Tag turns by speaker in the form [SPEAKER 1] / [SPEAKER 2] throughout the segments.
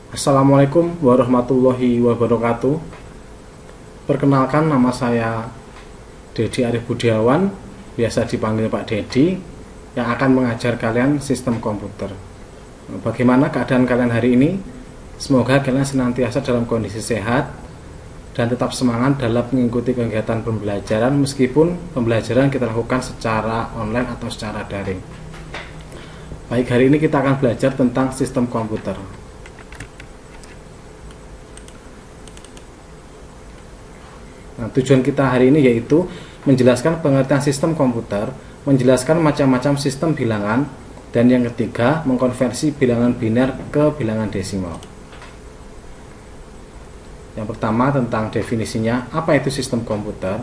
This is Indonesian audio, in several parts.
[SPEAKER 1] Assalamualaikum warahmatullahi wabarakatuh. Perkenalkan, nama saya Dedi Arif Budiawan, biasa dipanggil Pak Dedi, yang akan mengajar kalian sistem komputer. Bagaimana keadaan kalian hari ini? Semoga kalian senantiasa dalam kondisi sehat dan tetap semangat dalam mengikuti kegiatan pembelajaran, meskipun pembelajaran kita lakukan secara online atau secara daring. Baik, hari ini kita akan belajar tentang sistem komputer. Nah, tujuan kita hari ini yaitu menjelaskan pengertian sistem komputer, menjelaskan macam-macam sistem bilangan, dan yang ketiga, mengkonversi bilangan biner ke bilangan desimal. Yang pertama tentang definisinya, apa itu sistem komputer?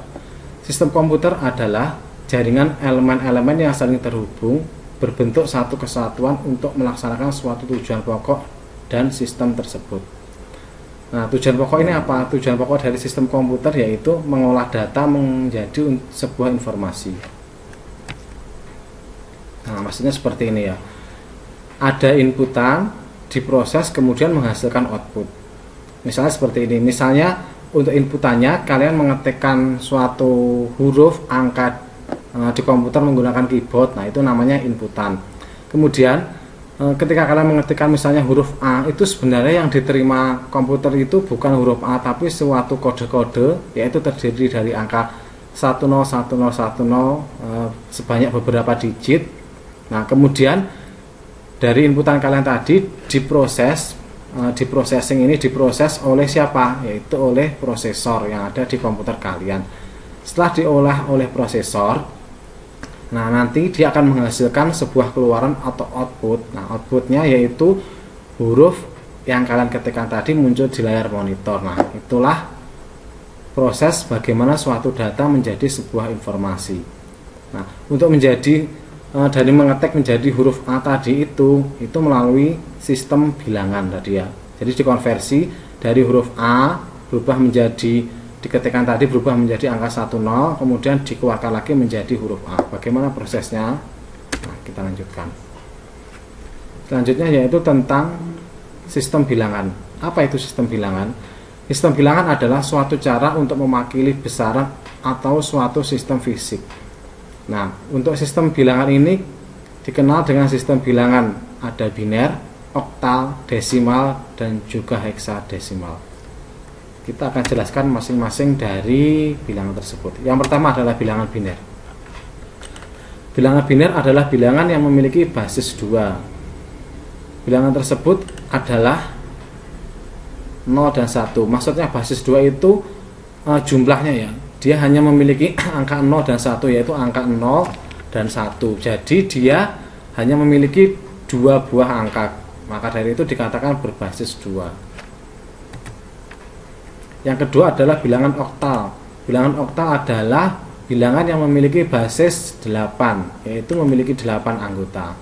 [SPEAKER 1] Sistem komputer adalah jaringan elemen-elemen yang saling terhubung, berbentuk satu kesatuan untuk melaksanakan suatu tujuan pokok dan sistem tersebut. Nah, tujuan pokok ini apa? Tujuan pokok dari sistem komputer yaitu mengolah data menjadi sebuah informasi. Nah, maksudnya seperti ini ya. Ada inputan, diproses, kemudian menghasilkan output. Misalnya seperti ini. Misalnya untuk inputannya kalian mengetikkan suatu huruf, angka di komputer menggunakan keyboard. Nah, itu namanya inputan. Kemudian ketika kalian mengetikkan misalnya huruf A, itu sebenarnya yang diterima komputer itu bukan huruf A, tapi suatu kode-kode, yaitu terdiri dari angka 101010 sebanyak beberapa digit. Nah, kemudian dari inputan kalian tadi diproses, diproses oleh siapa? Yaitu oleh prosesor yang ada di komputer kalian. Setelah diolah oleh prosesor, nah, nanti dia akan menghasilkan sebuah keluaran atau output. Nah, outputnya yaitu huruf yang kalian ketikkan tadi muncul di layar monitor. Nah, itulah proses bagaimana suatu data menjadi sebuah informasi. Nah, untuk menjadi dari mengetik menjadi huruf A tadi itu melalui sistem bilangan tadi ya. Jadi dikonversi dari huruf A berubah menjadi, diketikkan tadi berubah menjadi angka 10, kemudian dikeluarkan lagi menjadi huruf A. Bagaimana prosesnya? Nah, kita lanjutkan. Selanjutnya yaitu tentang sistem bilangan. Apa itu sistem bilangan? Sistem bilangan adalah suatu cara untuk memakili besaran atau suatu sistem fisik. Nah, untuk sistem bilangan ini dikenal dengan sistem bilangan ada biner, oktal, desimal, dan juga heksadesimal. Kita akan jelaskan masing-masing dari bilangan tersebut. Yang pertama adalah bilangan biner. Bilangan biner adalah bilangan yang memiliki basis 2. Bilangan tersebut adalah 0 dan 1. Maksudnya basis 2 itu jumlahnya ya. Dia hanya memiliki angka 0 dan 1, yaitu angka 0 dan 1. Jadi dia hanya memiliki 2 buah angka. Maka dari itu dikatakan berbasis 2. Yang kedua adalah bilangan oktal. Bilangan oktal adalah bilangan yang memiliki basis 8, yaitu memiliki 8 anggota.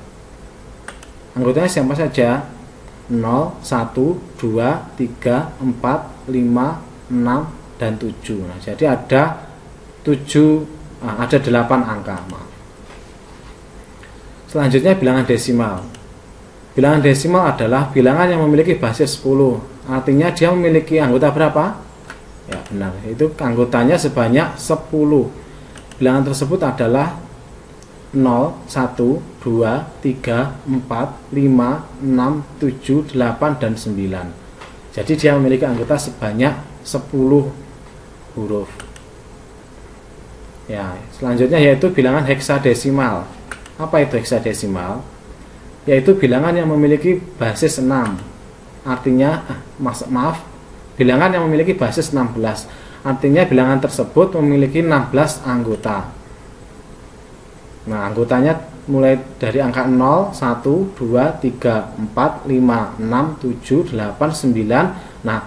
[SPEAKER 1] Anggotanya siapa saja? 0, 1, 2, 3, 4, 5, 6, dan 7. Nah, jadi ada 8 angka. Selanjutnya bilangan desimal. Bilangan desimal adalah bilangan yang memiliki basis 10. Artinya dia memiliki anggota berapa? Ya, benar, itu anggotanya sebanyak 10. Bilangan tersebut adalah 0, 1, 2, 3, 4, 5, 6, 7, 8, dan 9. Jadi dia memiliki anggota sebanyak 10 huruf. Ya, selanjutnya yaitu bilangan heksadesimal. Apa itu heksadesimal? Yaitu bilangan yang memiliki basis 6. Artinya, bilangan yang memiliki basis 16. Artinya bilangan tersebut memiliki 16 anggota. Nah, anggotanya mulai dari angka 0, 1, 2, 3, 4, 5, 6, 7, 8, 9. Nah,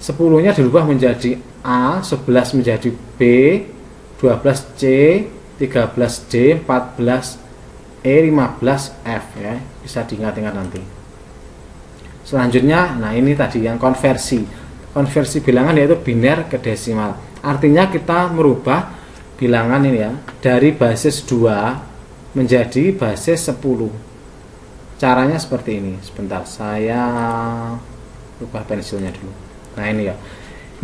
[SPEAKER 1] 10-nya dirubah menjadi A, 11 menjadi B, 12C, 13D, 14E, 15F ya. Bisa diingat-ingat nanti. Selanjutnya, nah ini tadi yang konversi. Konversi bilangan yaitu biner ke desimal. Artinya kita merubah bilangan ini ya dari basis 2 menjadi basis 10. Caranya seperti ini. Sebentar, saya rubah pensilnya dulu. Nah ini ya,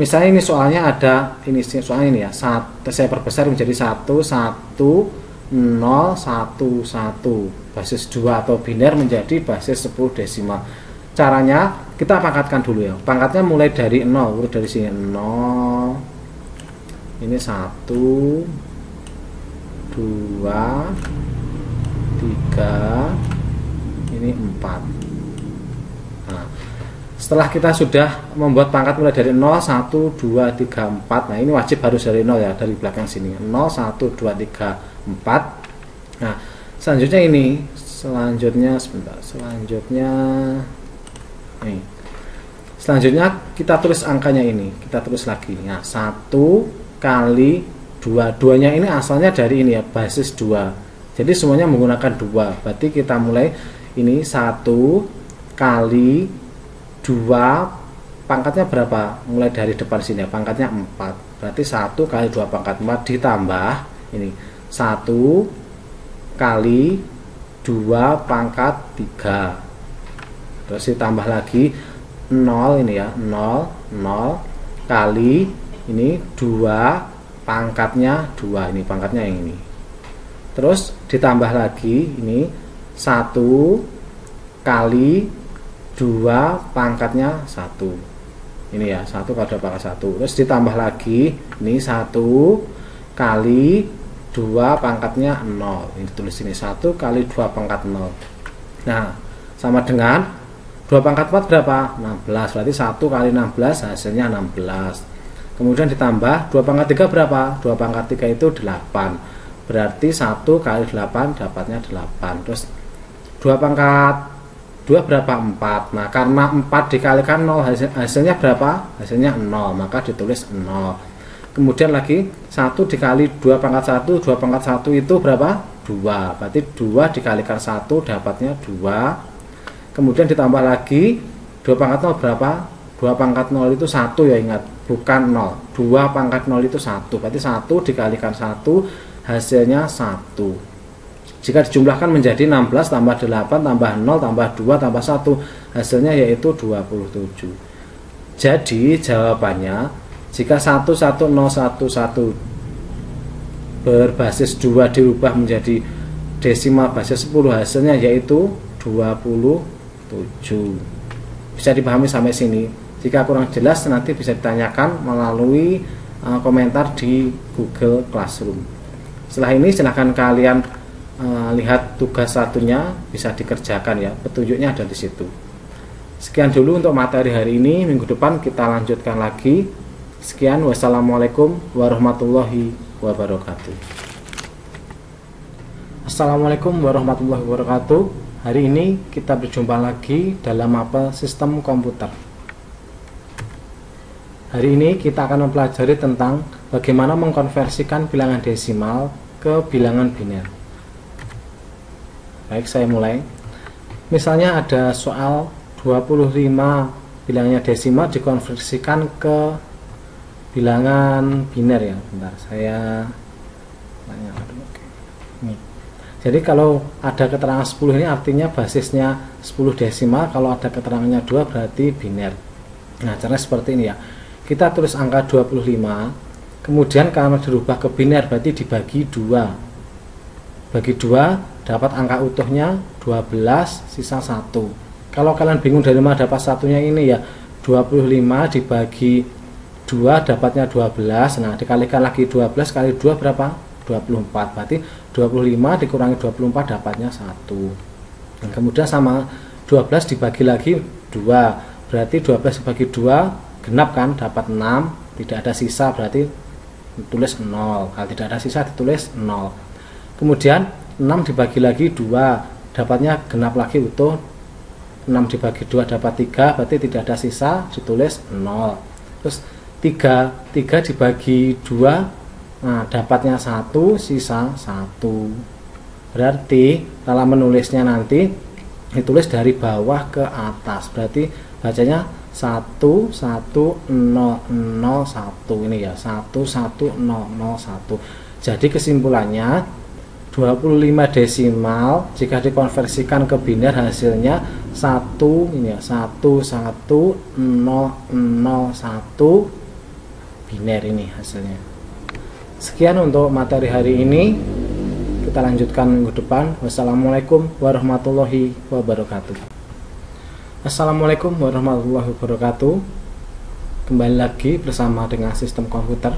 [SPEAKER 1] misalnya ini soalnya ada ini soalnya ini ya, saya perbesar menjadi 1 1 0 1 1, basis 2 atau biner menjadi basis 10 desimal. Caranya kita pangkatkan dulu ya, pangkatnya mulai dari 0, urut dari sini 0, ini 1 2 3, ini 4. Nah, setelah kita sudah membuat pangkat mulai dari 0 1 2 3 4, nah ini wajib harus dari 0 ya, dari belakang sini 0 1 2 3 4. Nah selanjutnya ini, selanjutnya kita tulis angkanya ini, kita tulis lagi. Nah 1 kali 2, duanya ini asalnya dari ini ya, basis 2, jadi semuanya menggunakan 2. Berarti kita mulai ini 1 kali 2, pangkatnya berapa? Mulai dari depan sini ya, pangkatnya 4. Berarti 1 kali 2 pangkat 4 ditambah ini 1 kali 2 pangkat 3, terus ditambah lagi 0 ini ya, 0 kali ini 2 pangkatnya 2, ini pangkatnya yang ini, terus ditambah lagi ini 1 kali 2 pangkatnya 1, ini ya, 1 kali 2 pangkat 1, terus ditambah lagi ini 1 kali 2 pangkatnya 0, ini tulis ini 1 kali 2 pangkat 0. Nah sama dengan 2 pangkat 4 berapa? 16, berarti 1 kali 16 hasilnya 16. Kemudian ditambah 2 pangkat 3 berapa? 2 pangkat 3 itu 8, berarti 1 kali 8 dapatnya 8. Terus 2 pangkat 2 berapa? 4. Nah karena 4 dikalikan 0 hasilnya berapa? Hasilnya 0, maka ditulis 0. Kemudian lagi 1 dikali 2 pangkat 1, 2 pangkat 1 itu berapa? 2, berarti 2 dikalikan 1 dapatnya 2. Kemudian ditambah lagi 2 pangkat 0 berapa? 2 pangkat 0 itu 1 ya, ingat, bukan 0. 2 pangkat 0 itu 1, berarti 1 dikalikan 1 hasilnya 1. Jika dijumlahkan menjadi 16 tambah 8 tambah 0 tambah 2 tambah 1, hasilnya yaitu 27. Jadi jawabannya, jika 11011 berbasis 2 dirubah menjadi desimal basis 10, hasilnya yaitu 27. Bisa dipahami sampai sini. Jika kurang jelas nanti bisa ditanyakan melalui komentar di Google Classroom. Setelah ini silahkan kalian lihat tugas satunya, bisa dikerjakan ya, petunjuknya ada di situ. Sekian dulu untuk materi hari ini, minggu depan kita lanjutkan lagi. Sekian, wassalamualaikum warahmatullahi wabarakatuh. Assalamualaikum warahmatullahi wabarakatuh. Hari ini kita berjumpa lagi dalam mapel sistem komputer. Hari ini kita akan mempelajari tentang bagaimana mengkonversikan bilangan desimal ke bilangan biner. Baik, saya mulai. Misalnya ada soal 25 bilangnya desimal dikonversikan ke bilangan biner ya. Bentar, saya tanya dulu. Ini. Jadi kalau ada keterangan 10 ini artinya basisnya 10 desimal, kalau ada keterangannya 2 berarti biner. Nah, caranya seperti ini ya. Kita tulis angka 25, kemudian karena dirubah ke biner berarti dibagi 2. Bagi 2 dapat angka utuhnya 12 sisa 1. Kalau kalian bingung dari mana dapat satunya ini ya, 25 dibagi 2 dapatnya 12. Nah dikalikan lagi 12 kali 2 berapa? 24. Berarti 25 dikurangi 24 dapatnya 1. Dan kemudian sama 12 dibagi lagi 2, berarti 12 dibagi 2 genap kan, dapat 6. Tidak ada sisa berarti ditulis 0. Kalau tidak ada sisa ditulis 0. Kemudian 6 dibagi lagi 2, dapatnya genap lagi utuh. 6 dibagi 2 dapat 3, berarti tidak ada sisa, ditulis 0. Terus 3 dibagi 2, nah dapatnya 1 sisa 1. Berarti dalam menulisnya nanti ditulis dari bawah ke atas, berarti bacanya 11001 ini ya, 11001. Jadi kesimpulannya 25 desimal jika dikonversikan ke biner hasilnya 1 ini ya, 1101 biner ini hasilnya. Sekian untuk materi hari ini, kita lanjutkan minggu depan. Wassalamualaikum warahmatullahi wabarakatuh. Assalamualaikum warahmatullahi wabarakatuh. Kembali lagi bersama dengan sistem komputer.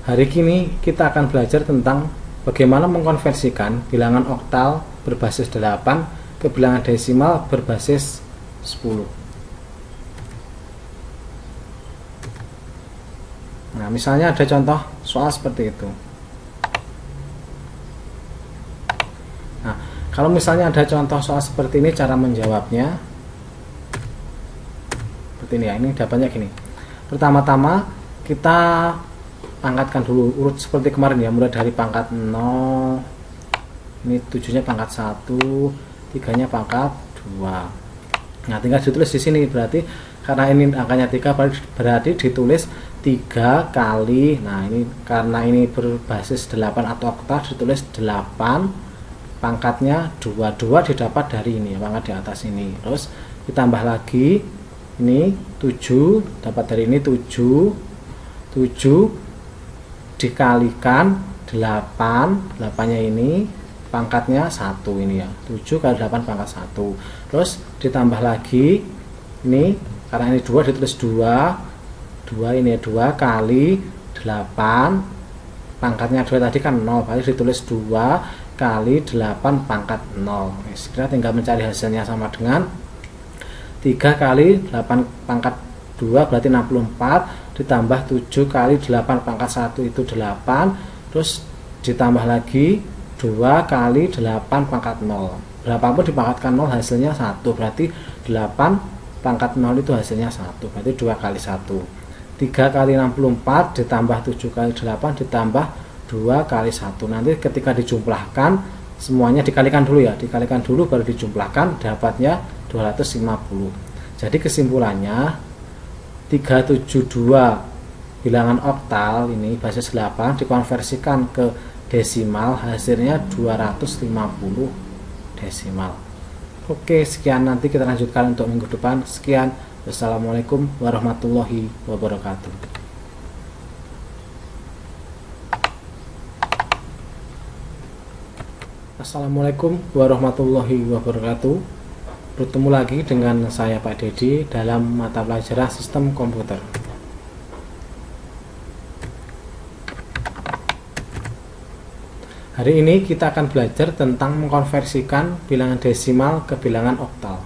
[SPEAKER 1] Hari ini kita akan belajar tentang bagaimana mengkonversikan bilangan oktal berbasis 8 ke bilangan desimal berbasis 10. Nah, misalnya ada contoh soal seperti itu. Nah, kalau misalnya ada contoh soal seperti ini, cara menjawabnya seperti ini ya. Ini dapatnya gini. Pertama-tama kita angkatkan dulu urut seperti kemarin ya, mulai dari pangkat 0, ini 7-nya pangkat 1, 3-nya pangkat 2. Nah, tinggal ditulis di sini, berarti karena ini angkanya 3 berarti ditulis 3 kali, nah ini karena ini berbasis 8 atau oktal, ditulis 8 pangkatnya 2 didapat dari ini ya, pangkat di atas ini. Terus ditambah lagi ini 7, dapat dari ini 7 dikalikan 8 nya ini pangkatnya 1 ini ya, 7 kali 8 pangkat 1. Terus ditambah lagi ini, karena ini 2 ditulis 2 ini ya, 2 kali 8 pangkatnya 2 tadi kan 0, berarti ditulis 2 kali 8 pangkat 0. Kita tinggal mencari hasilnya, sama dengan 3 kali 8 pangkat 2 berarti 64, ditambah 7 kali 8 pangkat 1 itu 8, terus ditambah lagi 2 kali 8 pangkat 0. Berapapun dipangkatkan 0 hasilnya 1, berarti 8 pangkat 0 itu hasilnya 1, berarti 2 kali 1. 3 kali 64 ditambah 7 kali 8 ditambah 2 kali 1. Nanti ketika dijumlahkan semuanya dikalikan dulu ya, dikalikan dulu baru dijumlahkan, dapatnya 250. Jadi kesimpulannya 372 bilangan oktal ini basis 8 dikonversikan ke desimal, hasilnya 250 desimal. Oke, sekian, nanti kita lanjutkan untuk minggu depan. Sekian, wassalamualaikum warahmatullahi wabarakatuh. Assalamualaikum warahmatullahi wabarakatuh. Bertemu lagi dengan saya Pak Dedi dalam mata pelajaran sistem komputer. Hari ini kita akan belajar tentang mengkonversikan bilangan desimal ke bilangan oktal.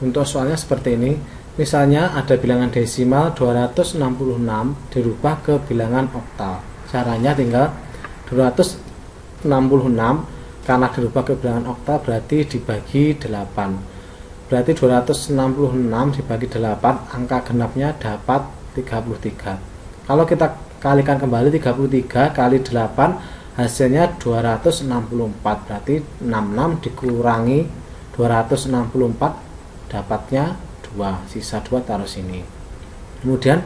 [SPEAKER 1] Untuk soalnya seperti ini, misalnya ada bilangan desimal 266 dirubah ke bilangan oktal. Caranya tinggal 266 karena dirubah ke bilangan oktal berarti dibagi 8. Berarti 266 dibagi 8, angka genapnya dapat 33. Kalau kita kalikan kembali 33 kali 8 hasilnya 264, berarti 66 dikurangi 264 dapatnya 2, sisa 2 taruh sini. Kemudian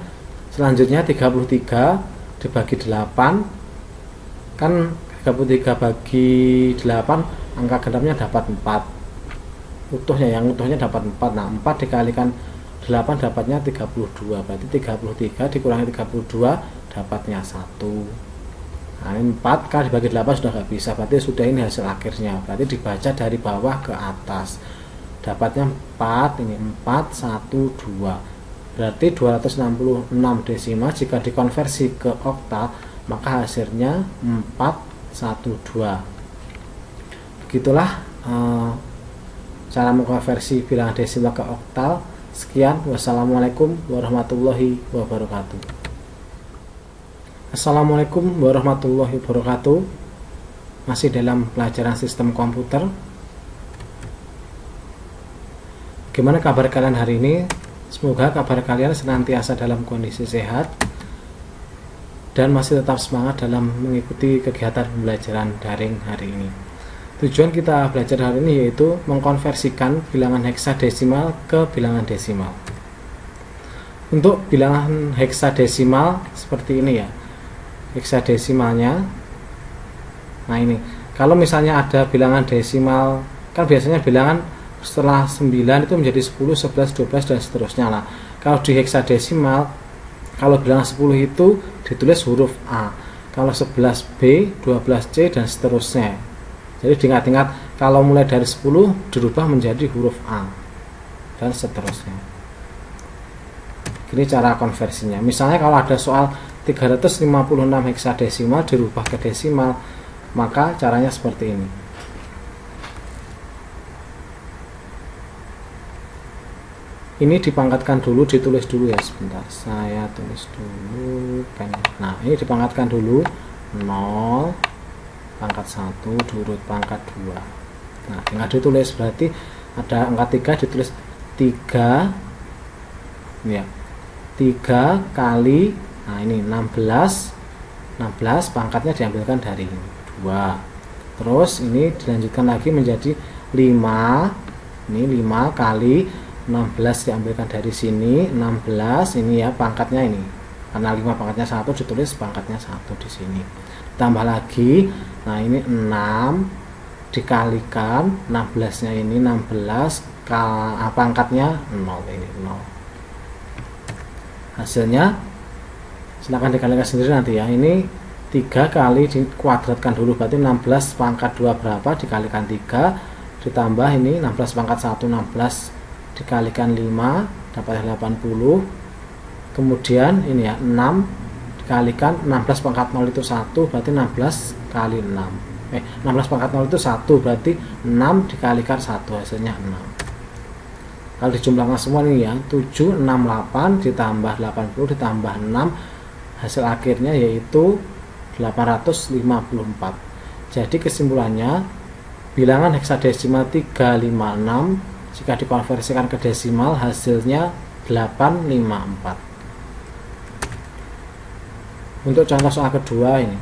[SPEAKER 1] selanjutnya 33 dibagi 8, kan 33 bagi 8 angka genapnya dapat 4, utuhnya, yang utuhnya dapat 4. Nah, 4 dikalikan 8 dapatnya 32, berarti 33 dikurangi 32 dapatnya 1. Nah, ini 4 kali dibagi 8 sudah nggak bisa, berarti sudah ini hasil akhirnya, berarti dibaca dari bawah ke atas, dapatnya 4, ini 4, 1, 2, berarti 266 desimal jika dikonversi ke oktal maka hasilnya 412. Begitulah cara mengkonversi bilangan desimal ke oktal. Sekian, wassalamualaikum warahmatullahi wabarakatuh. Assalamualaikum warahmatullahi wabarakatuh. Masih dalam pelajaran sistem komputer. Gimana kabar kalian hari ini? Semoga kabar kalian senantiasa dalam kondisi sehat dan masih tetap semangat dalam mengikuti kegiatan pembelajaran daring hari ini. Tujuan kita belajar hari ini yaitu mengkonversikan bilangan heksadesimal ke bilangan desimal. Untuk bilangan heksadesimal seperti ini ya. Heksadesimalnya Nah ini, kalau misalnya ada bilangan desimal, kan biasanya bilangan setelah 9 itu menjadi 10, 11, 12 dan seterusnya lah. Kalau di heksadesimal, kalau bilangan 10 itu ditulis huruf A, kalau 11B, 12C dan seterusnya. Jadi diingat-ingat, kalau mulai dari 10 dirubah menjadi huruf A dan seterusnya. Ini cara konversinya. Misalnya kalau ada soal 356 heksadesimal dirubah ke desimal, maka caranya seperti ini. Ini dipangkatkan dulu, ditulis dulu ya, sebentar. Saya tulis dulu pen. Nah, ini dipangkatkan dulu 0 pangkat 1 diurut pangkat 2. Nah, tinggal ditulis, berarti ada angka 3 ditulis 3 ya. 3 kali, nah ini 16 pangkatnya diambilkan dari 2. Terus ini dilanjutkan lagi menjadi 5. Ini 5 kali 16 diambilkan dari sini, 16 ini ya pangkatnya ini. Karena 5 pangkatnya 1 ditulis pangkatnya 1 di sini. Tambah lagi, nah ini 6 dikalikan 16-nya ini 16 pangkatnya 0, ini 0. Hasilnya silahkan dikalikan sendiri nanti ya. Ini 3 kali dikuadratkan dulu, berarti 16 pangkat 2 berapa dikalikan 3 ditambah ini 16 pangkat 1, 16 dikalikan 5 dapat 80. Kemudian ini ya 6 dikalikan 16 pangkat 0 itu 1, berarti 16 kali 6. 16 pangkat 0 itu 1, berarti 6 dikalikan 1 hasilnya 6. Kalau dijumlahkan semua ini ya 7, 6, 8 ditambah 80 ditambah 6, hasil akhirnya yaitu 854. Jadi kesimpulannya, bilangan heksadesimal 356 jika dikonversikan ke desimal hasilnya 854. Untuk contoh soal kedua ini,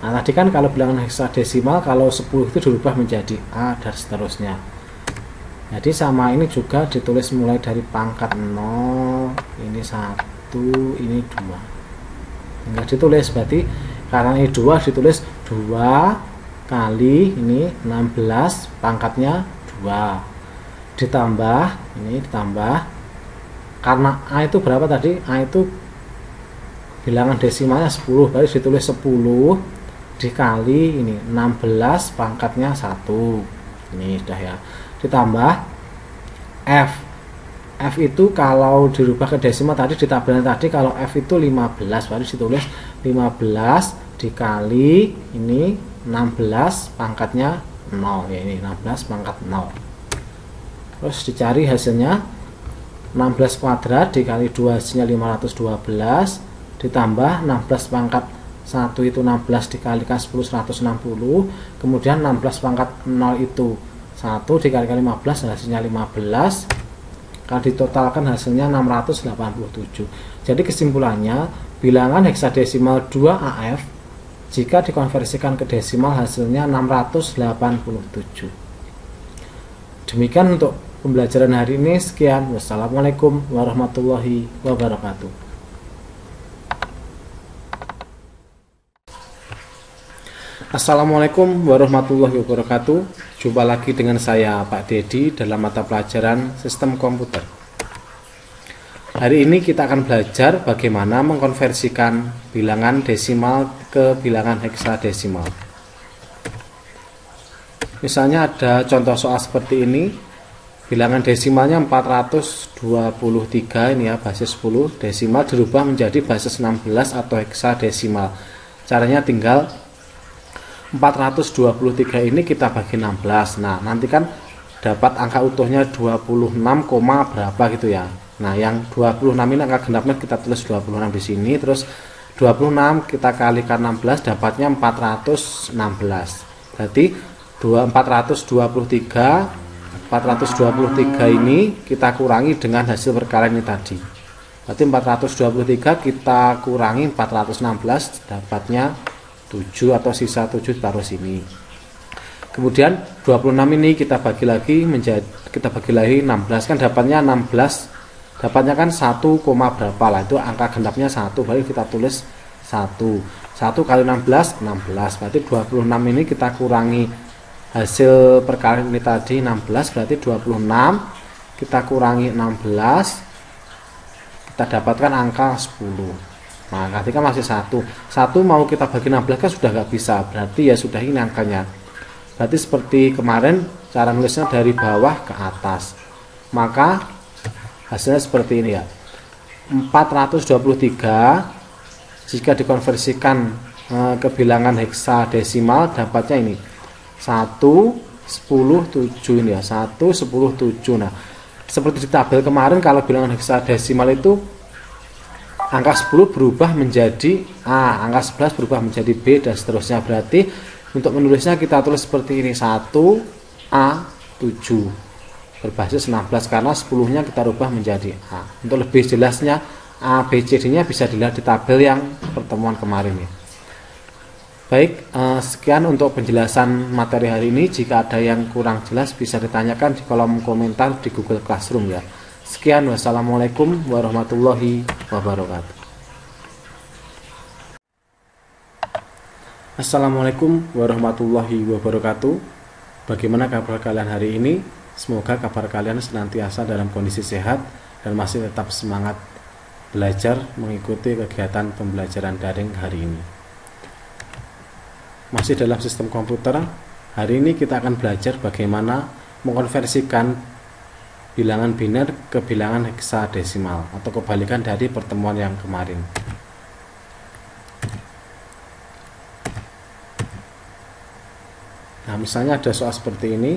[SPEAKER 1] nah tadi kan kalau bilangan heksadesimal kalau 10 itu dirubah menjadi A dan seterusnya. Jadi sama ini juga ditulis mulai dari pangkat 0, ini 1, ini 2. Enggak ditulis, berarti karena ini 2 ditulis 2 kali ini 16 pangkatnya 2 ditambah ini ditambah, karena A itu berapa tadi, A itu bilangan desimalnya 10, berarti ditulis 10 dikali ini 16 pangkatnya 1, ini sudah ya, ditambah F itu kalau dirubah ke desimal tadi di tabelan tadi, kalau F itu 15, berarti ditulis 15 dikali ini 16 pangkatnya 0 ya, ini 16 pangkat 0. Terus dicari hasilnya 16 kuadrat dikali 2 hasilnya 512 ditambah 16 pangkat 1 itu 16 dikalikan 10 160, kemudian 16 pangkat 0 itu 1 dikalikan 15 hasilnya 15. Kalau ditotalkan hasilnya 687. Jadi kesimpulannya, bilangan heksadesimal 2AF jika dikonversikan ke desimal hasilnya 687. Demikian untuk pembelajaran hari ini. Sekian, wassalamualaikum warahmatullahi wabarakatuh. Assalamualaikum warahmatullahi wabarakatuh. Jumpa lagi dengan saya Pak Dedi dalam mata pelajaran Sistem Komputer. Hari ini kita akan belajar bagaimana mengkonversikan bilangan desimal ke bilangan heksadesimal. Misalnya ada contoh soal seperti ini. Bilangan desimalnya 423 ini ya, basis 10, desimal dirubah menjadi basis 16 atau heksadesimal. Caranya tinggal 423 ini kita bagi 16. Nah, nanti kan dapat angka utuhnya 26, berapa gitu ya. Nah, yang 26 ini angka genapnya kita tulis 26 di sini, terus 26 kita kalikan 16 dapatnya 416. Berarti 423 ini kita kurangi dengan hasil perkalian ini tadi. Berarti 423 kita kurangi 416 dapatnya 7 atau sisa 7 taruh sini. Kemudian 26 ini kita bagi lagi 16 kan dapatnya 16. Dapatnya kan 1, berapa lah, itu angka genapnya 1, berarti kita tulis 1 kali 16 berarti 26. Ini kita kurangi hasil perkalian ini tadi 16, berarti 26 kita kurangi 16, kita dapatkan angka 10. Nah ketika masih 1 mau kita bagi 16 kan sudah nggak bisa, berarti ya sudah ini angkanya. Berarti seperti kemarin cara nulisnya dari bawah ke atas, maka hasilnya seperti ini ya, 423 jika dikonversikan ke bilangan heksadesimal dapatnya ini 1, 10, 7 ini ya, 1, 10, 7. Nah seperti di tabel kemarin, kalau bilangan heksadesimal itu angka 10 berubah menjadi A, angka 11 berubah menjadi B, dan seterusnya. Berarti untuk menulisnya kita tulis seperti ini, 1A7 berbasis 16, karena 10-nya kita rubah menjadi A. Untuk lebih jelasnya A, B, C, D-nya bisa dilihat di tabel yang pertemuan kemarin ya. Baik, sekian untuk penjelasan materi hari ini. Jika ada yang kurang jelas bisa ditanyakan di kolom komentar di Google Classroom ya. Sekian, wassalamualaikum warahmatullahi wabarakatuh. Assalamualaikum warahmatullahi wabarakatuh. Bagaimana kabar kalian hari ini? Semoga kabar kalian senantiasa dalam kondisi sehat dan masih tetap semangat belajar mengikuti kegiatan pembelajaran daring hari ini. Masih dalam sistem komputer, hari ini kita akan belajar bagaimana mengkonversikan bilangan biner ke bilangan heksadesimal, atau kebalikan dari pertemuan yang kemarin. Nah, misalnya ada soal seperti ini,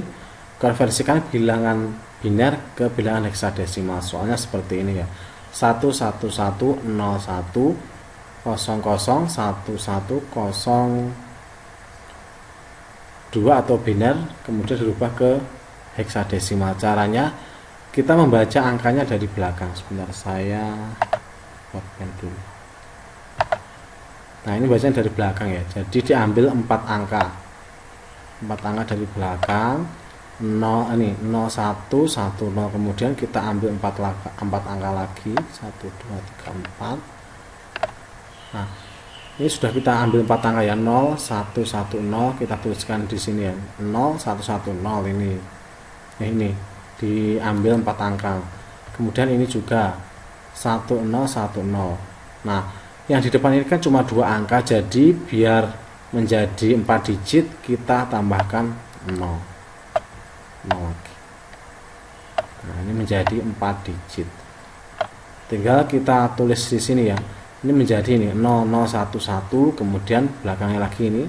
[SPEAKER 1] konversikan bilangan biner ke bilangan heksadesimal. Soalnya seperti ini ya, 11101 00 1102 atau biner kemudian dirubah ke heksadesimal. Caranya kita membaca angkanya dari belakang. Sebentar, saya buatkan dulu. Nah ini bacaan dari belakang ya, jadi diambil 4 angka dari belakang, 0 ini 0110, kemudian kita ambil 4 angka lagi, 1 2 3 4. Nah ini sudah kita ambil 4 angka ya, 0110 kita tuliskan di sini ya, 0110 ini diambil 4 angka. Kemudian ini juga 1010. Nah yang di depan ini kan cuma 2 angka, jadi biar menjadi 4 digit kita tambahkan 0 lagi. Nah ini menjadi 4 digit, tinggal kita tulis di sini ya, ini menjadi ini 0011, kemudian belakangnya lagi ini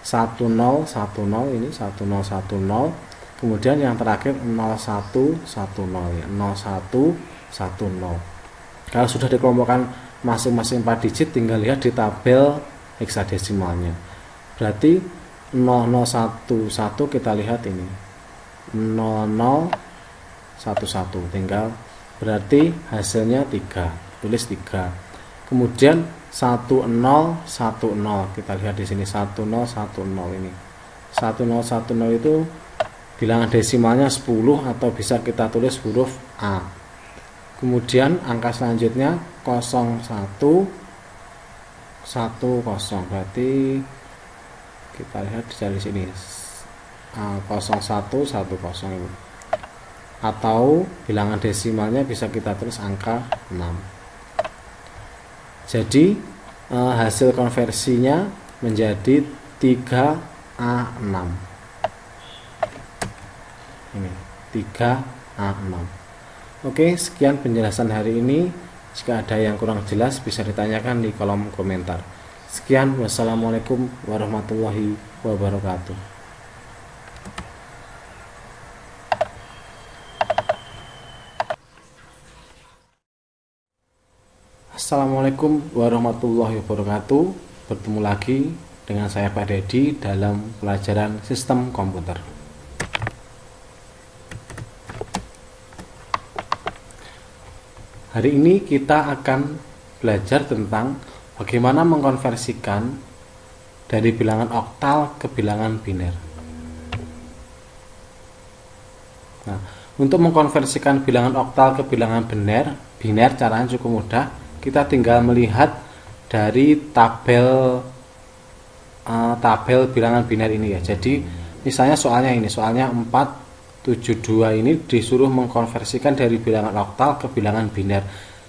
[SPEAKER 1] 1010, ini 1010, kemudian yang terakhir 0110 ya, 0110. Kalau sudah dikelompokkan masing-masing 4 digit, tinggal lihat di tabel heksadesimalnya. Berarti 0011 kita lihat ini 0011, tinggal berarti hasilnya 3, tulis 3. Kemudian 1010 kita lihat di sini 1010 ini 1010 itu bilangan desimalnya 10 atau bisa kita tulis huruf A. Kemudian angka selanjutnya 0110, berarti kita lihat dari sini 0110 ini, atau bilangan desimalnya bisa kita tulis angka 6. Jadi hasil konversinya menjadi 3A6. Ini 3A6. Oke, sekian penjelasan hari ini. Jika ada yang kurang jelas bisa ditanyakan di kolom komentar. Sekian, wassalamualaikum warahmatullahi wabarakatuh. Assalamualaikum warahmatullahi wabarakatuh. Bertemu lagi dengan saya Pak Dedi dalam pelajaran sistem komputer. Hari ini kita akan belajar tentang bagaimana mengkonversikan dari bilangan oktal ke bilangan biner. Nah, untuk mengkonversikan bilangan oktal ke bilangan biner caranya cukup mudah. Kita tinggal melihat dari tabel bilangan biner ini ya. Jadi misalnya soalnya 472 ini disuruh mengkonversikan dari bilangan oktal ke bilangan biner.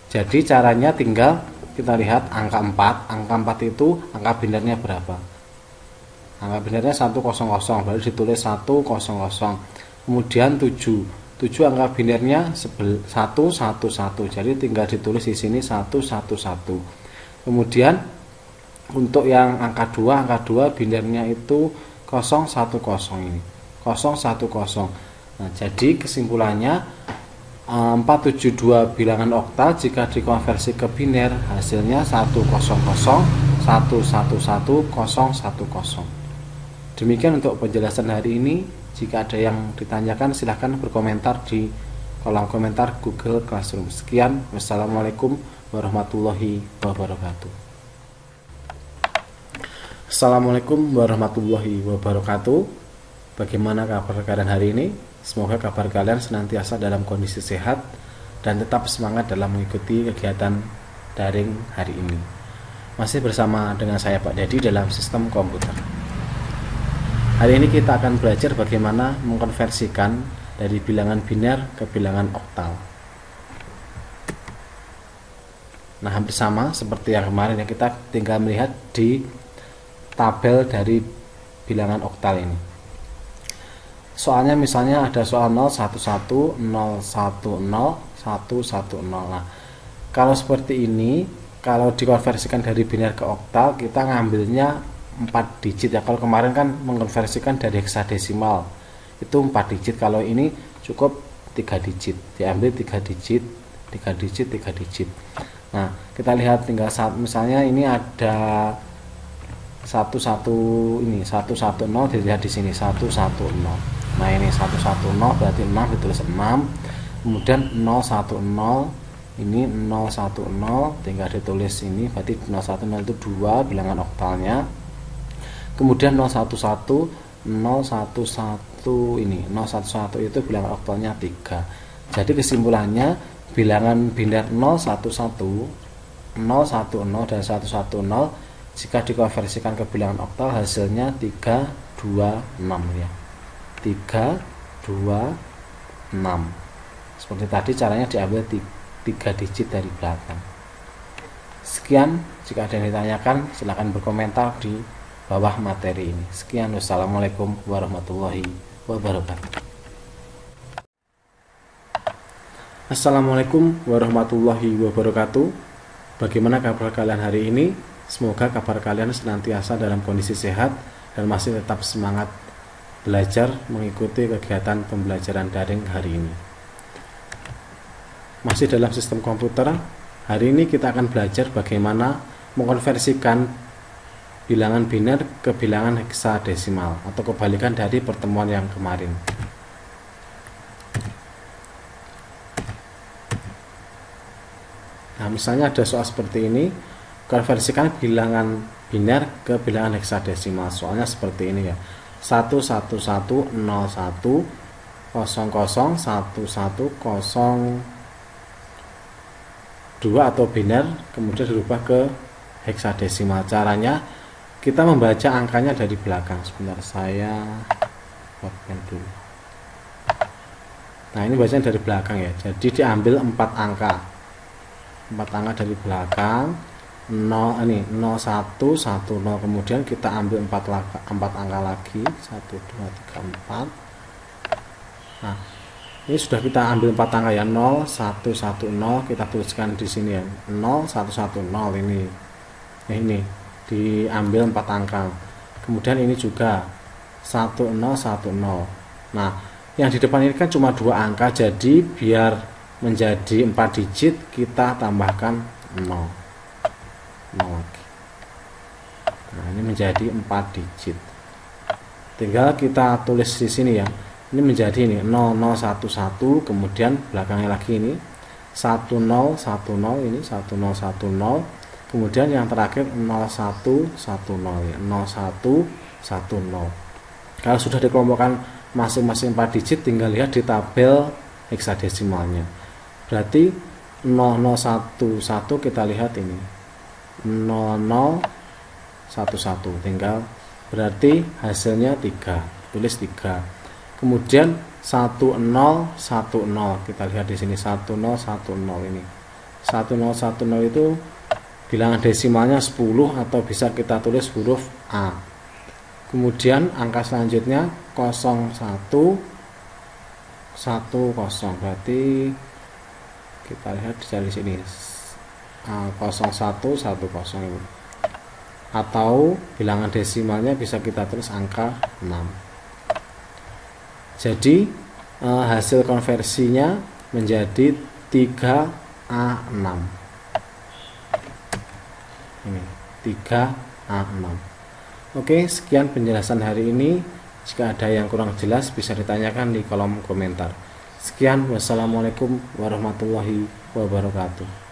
[SPEAKER 1] Jadi caranya tinggal kita lihat angka 4. Angka 4 itu angka binernya berapa? Angka binernya 100, baru ditulis 100. Kemudian 7 angka binernya 111. Jadi tinggal ditulis di sini 111. Kemudian untuk yang angka 2 binernya itu 010 ini. 010. Nah, jadi kesimpulannya 472 bilangan oktal jika dikonversi ke biner hasilnya 100 111 010. Demikian untuk penjelasan hari ini. Jika ada yang ditanyakan silahkan berkomentar di kolom komentar Google Classroom. Sekian, wassalamualaikum warahmatullahi wabarakatuh. Assalamualaikum warahmatullahi wabarakatuh. Bagaimana kabar kalian hari ini? Semoga kabar kalian senantiasa dalam kondisi sehat dan tetap semangat dalam mengikuti kegiatan daring hari ini. Masih bersama dengan saya Pak Dedi dalam sistem komputer. Hari ini kita akan belajar bagaimana mengkonversikan dari bilangan biner ke bilangan oktal. Nah, hampir sama seperti yang kemarin ya, kita tinggal melihat di tabel dari bilangan oktal ini. Soalnya misalnya ada soal 011 010 110. Nah, kalau seperti ini, kalau dikonversikan dari biner ke oktal, kita ngambilnya 4 digit ya. Kalau kemarin kan mengkonversikan dari heksadesimal itu 4 digit. Kalau ini cukup 3 digit. Diambil 3 digit. Nah, kita lihat tinggal misalnya ini ada 110 dilihat di sini 110. Nah, ini 110 berarti 6 ditulis 6. Kemudian 010 ini 010 tinggal ditulis ini, berarti 010 itu 2 bilangan oktalnya. Kemudian 011 ini 011 itu bilangan oktalnya 3. Jadi kesimpulannya bilangan biner 011 dan 110 jika dikonversikan ke bilangan oktal hasilnya 326 ya. 326. Seperti tadi caranya diambil 3 digit dari belakang. Sekian, jika ada yang ditanyakan silahkan berkomentar di bawah materi ini. Sekian, wassalamualaikum warahmatullahi wabarakatuh. Assalamualaikum warahmatullahi wabarakatuh. Bagaimana kabar kalian hari ini? Semoga kabar kalian senantiasa dalam kondisi sehat dan masih tetap semangat belajar mengikuti kegiatan pembelajaran daring hari ini. Masih dalam sistem komputer, hari ini kita akan belajar bagaimana mengkonversikan bilangan biner ke bilangan heksadesimal atau kebalikan dari pertemuan yang kemarin. Nah, misalnya ada soal seperti ini, konversikan bilangan biner ke bilangan heksadesimal. Soalnya seperti ini ya. 11101 00 1102 atau biner kemudian dirubah ke heksadesimal. Caranya kita membaca angkanya dari belakang. Sebentar, saya buatkan dulu. Nah, ini bacanya dari belakang ya. Jadi diambil 4 angka dari belakang. 0 ini 0110, kemudian kita ambil 4 angka lagi 1 2 3 4. Nah, ini sudah kita ambil 4 angka ya. 0110 kita tuliskan di sini ya. 0110 ini diambil 4 angka. Kemudian ini juga 1010. Nah, yang di depan ini kan cuma 2 angka, jadi biar menjadi 4 digit kita tambahkan 0 lagi. Nah, ini menjadi 4 digit. Tinggal kita tulis di sini ya. Ini menjadi ini 0011, kemudian belakangnya lagi ini 1010, ini 1010. Kemudian yang terakhir 0110 ya, 0110. Kalau sudah dikelompokkan masing-masing 4 digit, tinggal lihat di tabel heksadesimalnya. Berarti 0011 kita lihat ini 0011, tinggal berarti hasilnya 3, tulis 3. Kemudian 1010, kita lihat di sini 1010 ini. 1010 itu bilangan desimalnya 10 atau bisa kita tulis huruf A. Kemudian angka selanjutnya 0110, berarti kita lihat dari sini 0110 ini. Atau bilangan desimalnya bisa kita tulis angka 6. Jadi hasil konversinya menjadi 3A6. Ini 3A6. Oke, sekian penjelasan hari ini. Jika ada yang kurang jelas bisa ditanyakan di kolom komentar. Sekian, wassalamualaikum warahmatullahi wabarakatuh.